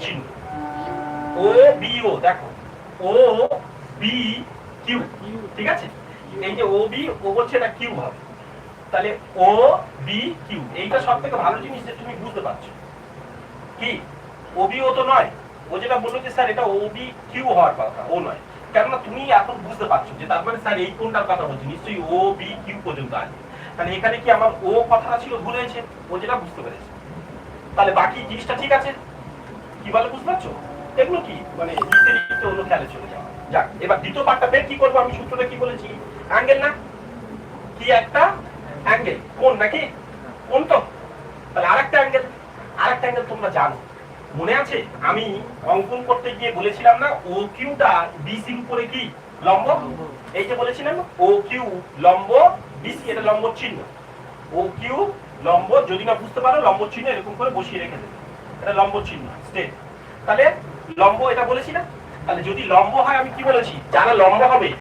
চিহ্ন, ও বি ও, দেখো ও B Q, ঠিক আছে? এই যে ও বি, ও বলছে এটা কিউ হবে, তাহলে ও বি কিউ, এইটা সব থেকে ভালো জিনিস যে তুমি বুঝতে পারছো কি ও বি ও তো নয়, ও যেটা বললো যে স্যার এটা ও বি কিউ হওয়ার কথা, ও নয়, কেননা তুমি এখন বুঝতে পারছো যে তার মানে স্যার এই কোনটার কথা বলছি, নিশ্চয়ই ও বি কিউ পর্যন্ত আসবে। তাহলে এখানে কি আমার ও কথাটা ছিল ভুল হয়েছে, ও যেটা বুঝতে পেরেছে, তাহলে বাকি জিনিসটা ঠিক আছে। কি বলে বুঝতে পারছো? এগুলো কি মানে লিখতে লিখতে অন্য খেয়ালে চলে যাওয়া। যাক, এবার দ্বিতীয় পার্টটা বের কি করবো, আমি সূত্রটা কি বলেছি, অ্যাঙ্গেল না কি, একটা অ্যাঙ্গেল, কোন নাকি কোন, তো তাহলে আরেকটা অ্যাঙ্গেল, আরেকটা অ্যাঙ্গেল তোমরা জানো, মনে আছে আমি অঙ্কন করতে গিয়ে বলেছিলাম না ও কিউটা বিসির উপরে কি লম্ব, এই যে বলেছিলাম ও কিউ লম্ব বিসি, এটা লম্ব চিহ্ন, ও কিউ লম্ব, যদি না বুঝতে পারো লম্ব চিহ্ন এরকম করে বসিয়ে রেখে দেবে, এটা লম্ব চিহ্ন স্টেট। তাহলে লম্ব এটা বলেছি না, তাহলে যদি লম্ব হয় আমি কি বলেছি, যারা লম্ব হবে